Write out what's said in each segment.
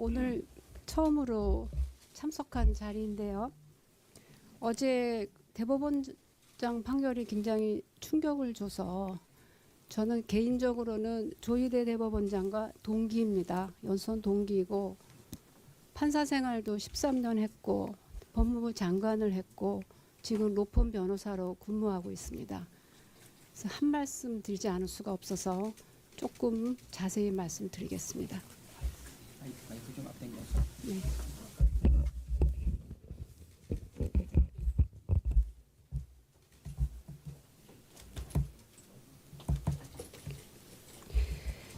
오늘 처음으로 참석한 자리인데요. 어제 대법원장 판결이 굉장히 충격을 줘서 저는 개인적으로는 조희대 대법원장과 동기입니다. 연수원 동기이고 판사 생활도 13년 했고 법무부 장관을 했고 지금 로펌 변호사로 근무하고 있습니다. 그래서 한 말씀 드리지 않을 수가 없어서 조금 자세히 말씀드리겠습니다. 마이크 좀 앞당겨서. 네.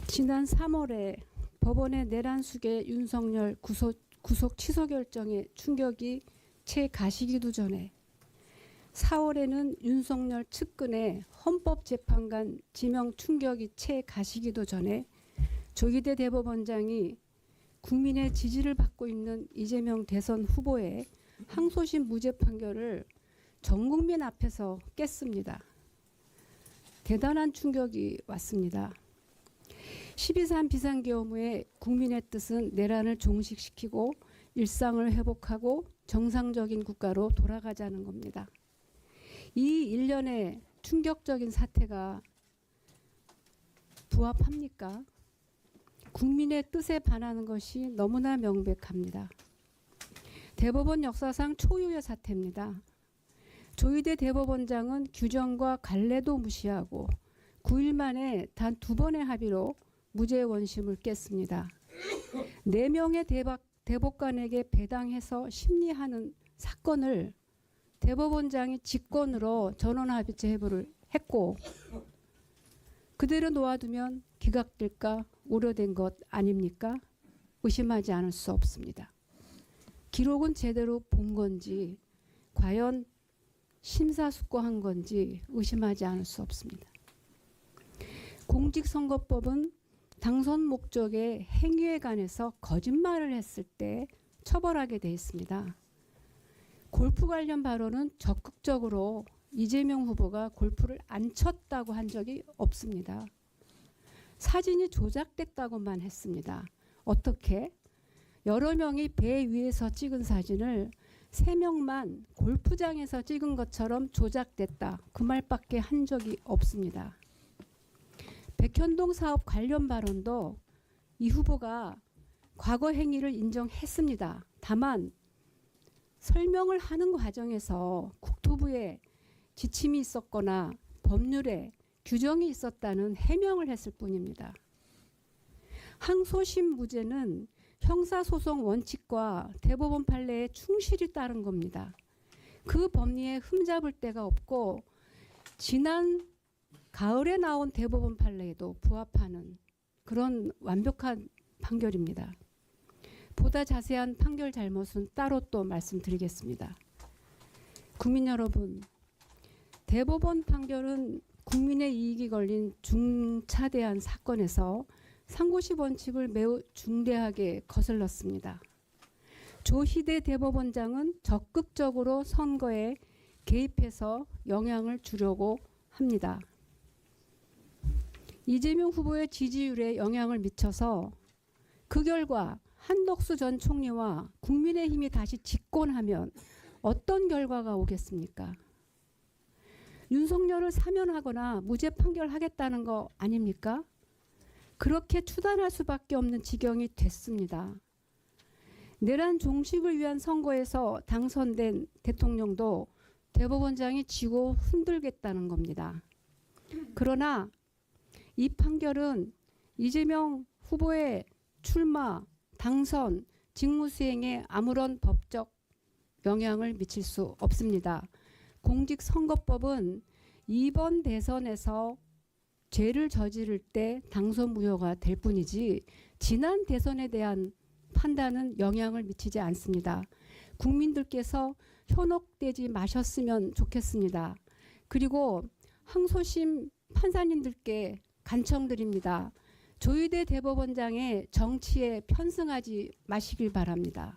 지난 3월에 법원의 내란숙의 윤석열 구속 취소 결정에 충격이 채 가시기도 전에 4월에는 윤석열 측근의 헌법재판관 지명 충격이 채 가시기도 전에 조희대 대법원장이 국민의 지지를 받고 있는 이재명 대선 후보의 항소심 무죄 판결을 전 국민 앞에서 깼습니다. 대단한 충격이 왔습니다. 12.3 비상계엄후에 국민의 뜻은 내란을 종식시키고 일상을 회복하고 정상적인 국가로 돌아가자는 겁니다. 이 일련의 충격적인 사태가 부합합니까? 국민의 뜻에 반하는 것이 너무나 명백합니다. 대법원 역사상 초유의 사태입니다. 조희대 대법원장은 규정과 관례도 무시하고 9일 만에 단 2번의 합의로 무죄 원심을 깼습니다. 4명의 대법관에게 배당해서 심리하는 사건을 대법원장이 직권으로 전원합의체 회부를 했고 그대로 놓아두면 기각될까 우려된 것 아닙니까? 의심하지 않을 수 없습니다. 기록은 제대로 본 건지 과연 심사숙고한 건지 의심하지 않을 수 없습니다. 공직선거법은 당선 목적의 행위에 관해서 거짓말을 했을 때 처벌하게 되어 있습니다. 골프 관련 발언은 적극적으로 이재명 후보가 골프를 안 쳤다고 한 적이 없습니다. 사진이 조작됐다고만 했습니다. 어떻게? 여러 명이 배 위에서 찍은 사진을 3명만 골프장에서 찍은 것처럼 조작됐다. 그 말밖에 한 적이 없습니다. 백현동 사업 관련 발언도 이 후보가 과거 행위를 인정했습니다. 다만 설명을 하는 과정에서 국토부에 지침이 있었거나 법률에 규정이 있었다는 해명을 했을 뿐입니다. 항소심 무죄는 형사소송 원칙과 대법원 판례에 충실히 따른 겁니다. 그 법리에 흠잡을 데가 없고 지난 가을에 나온 대법원 판례에도 부합하는 그런 완벽한 판결입니다. 보다 자세한 판결 잘못은 따로 또 말씀드리겠습니다. 국민 여러분, 대법원 판결은 국민의 이익이 걸린 중차대한 사건에서 상고시 원칙을 매우 중대하게 거슬렀습니다. 조희대 대법원장은 적극적으로 선거에 개입해서 영향을 주려고 합니다. 이재명 후보의 지지율에 영향을 미쳐서 그 결과 한덕수 전 총리와 국민의힘이 다시 집권하면 어떤 결과가 오겠습니까? 윤석열을 사면하거나 무죄 판결하겠다는 거 아닙니까? 그렇게 추단할 수밖에 없는 지경이 됐습니다. 내란 종식을 위한 선거에서 당선된 대통령도 대법원장이 지고 흔들겠다는 겁니다. 그러나 이 판결은 이재명 후보의 출마, 당선, 직무수행에 아무런 법적 영향을 미칠 수 없습니다. 공직선거법은 이번 대선에서 죄를 저지를 때 당선 무효가 될 뿐이지 지난 대선에 대한 판단은 영향을 미치지 않습니다. 국민들께서 현혹되지 마셨으면 좋겠습니다. 그리고 항소심 판사님들께 간청드립니다. 조희대 대법원장의 정치에 편승하지 마시길 바랍니다.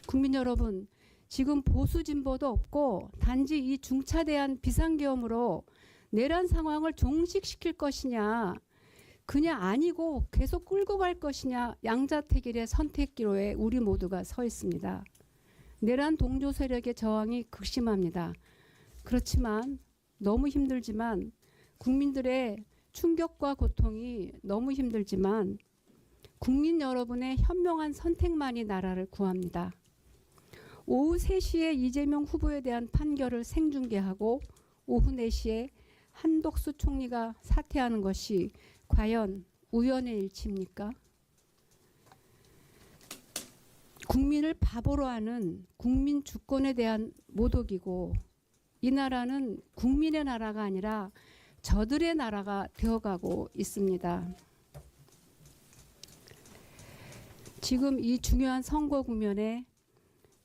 국민 여러분, 지금 보수 진보도 없고 단지 이 중차대한 비상계엄으로 내란 상황을 종식시킬 것이냐, 그냥 아니고 계속 끌고 갈 것이냐 양자택일의 선택기로에 우리 모두가 서 있습니다. 내란 동조 세력의 저항이 극심합니다. 그렇지만 너무 힘들지만 국민들의 충격과 고통이 너무 힘들지만 국민 여러분의 현명한 선택만이 나라를 구합니다. 오후 3시에 이재명 후보에 대한 판결을 생중계하고 오후 4시에 한덕수 총리가 사퇴하는 것이 과연 우연의 일치입니까? 국민을 바보로 하는 국민 주권에 대한 모독이고 이 나라는 국민의 나라가 아니라 저들의 나라가 되어가고 있습니다. 지금 이 중요한 선거 국면에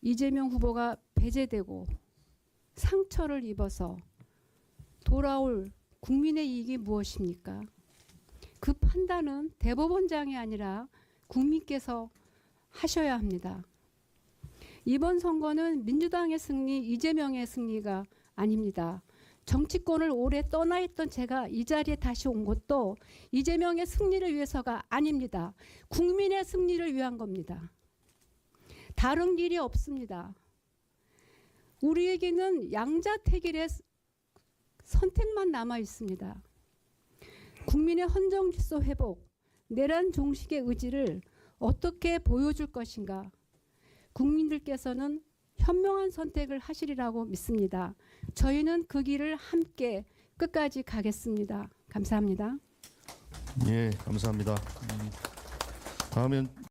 이재명 후보가 배제되고 상처를 입어서 돌아올 국민의 이익이 무엇입니까? 그 판단은 대법원장이 아니라 국민께서 하셔야 합니다. 이번 선거는 민주당의 승리, 이재명의 승리가 아닙니다. 정치권을 오래 떠나 있던 제가 이 자리에 다시 온 것도 이재명의 승리를 위해서가 아닙니다. 국민의 승리를 위한 겁니다. 다른 길이 없습니다. 우리에게는 양자택일의 선택만 남아 있습니다. 국민의 헌정질서 회복, 내란 종식의 의지를 어떻게 보여줄 것인가? 국민들께서는 현명한 선택을 하시리라고 믿습니다. 저희는 그 길을 함께 끝까지 가겠습니다. 감사합니다. 예, 감사합니다. 다음엔